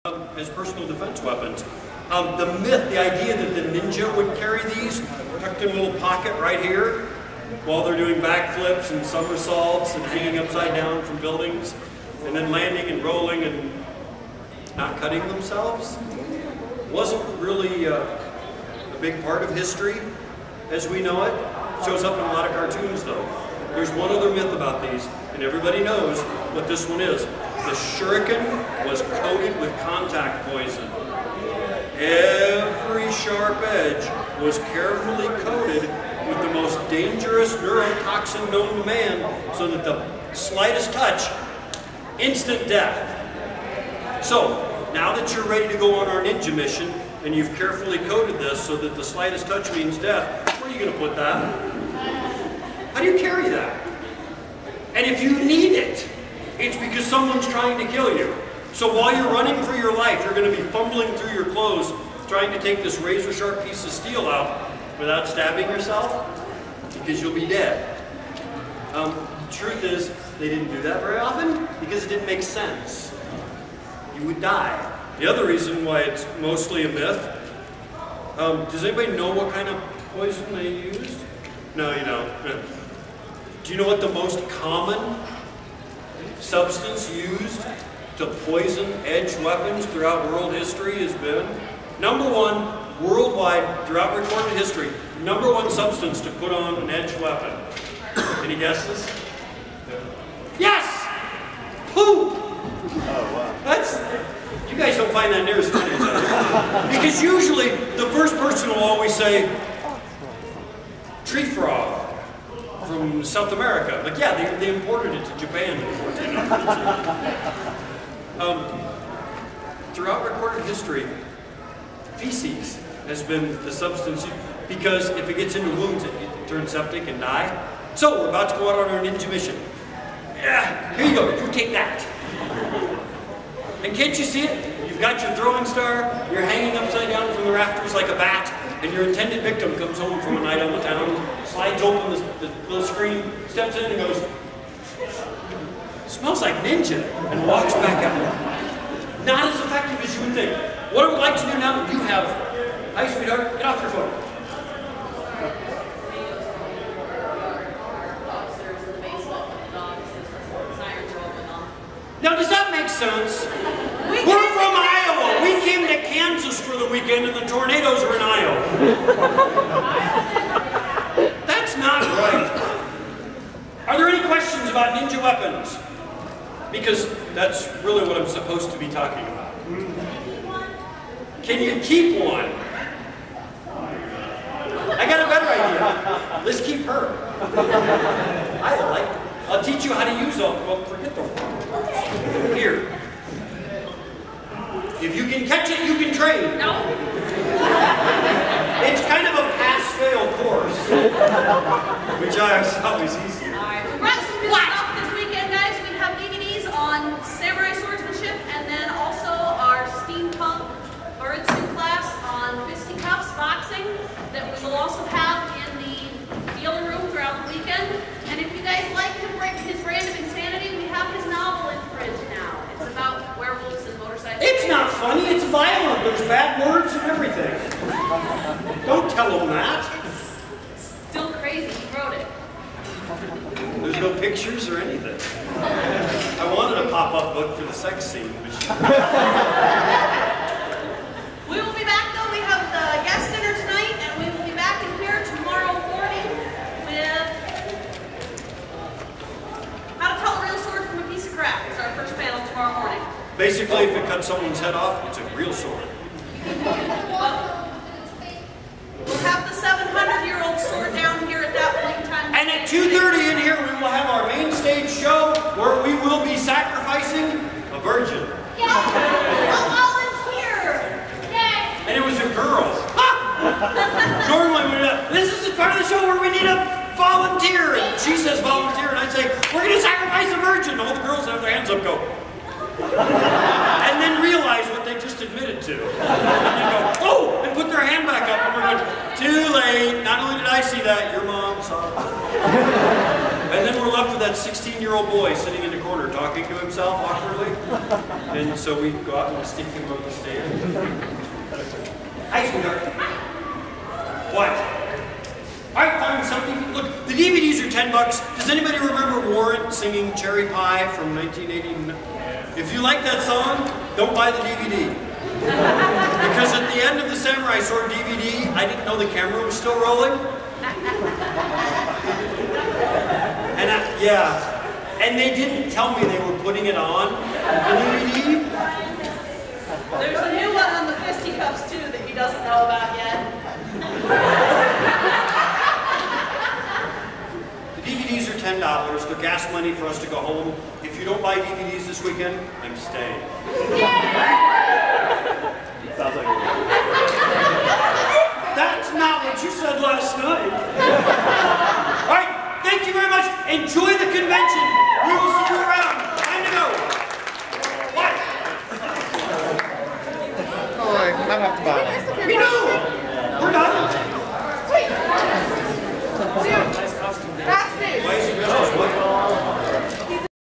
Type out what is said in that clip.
as personal defense weapons. The myth, the idea that the ninja would carry these tucked in a little pocket right here while they're doing backflips and somersaults and hanging upside down from buildings and then landing and rolling and not cutting themselves wasn't really a big part of history as we know it. It shows up in a lot of cartoons though. There's one other myth about these, and everybody knows what this one is. The shuriken was coated with contact poison. Every sharp edge was carefully coated with the most dangerous neurotoxin known to man, so that the slightest touch, instant death. So, now that you're ready to go on our ninja mission, and you've carefully coated this so that the slightest touch means death, where are you going to put that? How do you carry that? And if you need it, it's because someone's trying to kill you. So while you're running for your life, you're going to be fumbling through your clothes, trying to take this razor sharp piece of steel out without stabbing yourself, because you'll be dead. The truth is, they didn't do that very often because it didn't make sense. You would die. The other reason why it's mostly a myth, does anybody know what kind of poison they used? No, you don't. Do you know what the most common substance used to poison edge weapons throughout world history has been? Number one, worldwide, throughout recorded history, number one substance to put on an edge weapon. Any guesses? Yes! Poop! Oh, wow. That's, you guys don't find that near as funny as that. Because usually, the first person will always say, tree frog from South America. Like, yeah, they imported it to Japan before. Throughout recorded history, feces has been the substance, because if it gets into wounds, it turns septic and die. So, we're about to go out on our ninja mission. Yeah, here you go, you take that. And can't you see it? You've got your throwing star, you're hanging upside down from the rafters like a bat, and your intended victim comes home from a night on the town, slides open the little screen, steps in and goes, smells like ninja, and walks back out. Not as effective as you would think. What I would like to do now, you have, hi sweetheart, get off your phone. Now does that make sense? We're from Iowa. We came to Kansas for the weekend and the tornadoes are in Iowa. That's not right. Are there any questions about ninja weapons? Because that's really what I'm supposed to be talking about. Can you keep one? I got a better idea. Let's keep her. I like it. I'll teach you how to use them. Well, forget the words. Here. If you can catch it, you can train. No. It's kind of a pass-fail course, which I thought was easier. All right. We brought some new stuff this weekend, guys. We have giganis on samurai swordsmanship, and then also our steampunk Baritsu class on fisticuffs, boxing, that we will also have in the dealer room throughout the weekend. And if you guys like his random insanity, we have his novel in print now. It's about werewolves and motorcycles. It's not funny, it's violent. There's bad words and everything. Don't tell them that. Still crazy, he wrote it. There's no pictures or anything. I wanted a pop-up book for the sex scene. We will be back though. We have the guest dinner tonight, and we will be back in here tomorrow morning with how to tell a real sword from a piece of crap. It's our first panel tomorrow morning. Basically, if it cuts someone's head off, it's a real sword. We'll have the 700-year-old sword down here at that point in time. And at 2:30 in here, we will have our main stage show where we will be sacrificing a virgin. Yeah, a volunteer. Yay! And it was a girl. Normally, this is the part of the show where we need a volunteer. And she says volunteer, and I say, we're going to sacrifice a virgin. All the girls have their hands up, go. And then realize what they just admitted to. And then go, oh, and put their hand back up, and we're going, too late. Not only did I see that, your mom saw it. And then we're left with that that 16-year-old boy sitting in the corner talking to himself awkwardly. And so we go out and stick him on the stage. Hi, sweetheart. What? All right, fine, something. Look, the DVDs are $10. Does anybody remember Warrant singing Cherry Pie from 1989? If you like that song, don't buy the DVD. Because at the end of the Samurai Sword DVD, I didn't know the camera was still rolling. And and they didn't tell me they were putting it on the DVD. There's a new one on the fisticuffs too that he doesn't know about yet. The DVDs are $10. They're gas money for us to go home. If you don't buy DVDs this weekend, I'm staying. Sounds like That's not what you said last night. All right, thank you very much. Enjoy the convention. We will see you around. Time to go. What? oh, I might have to buy. We know. We're not.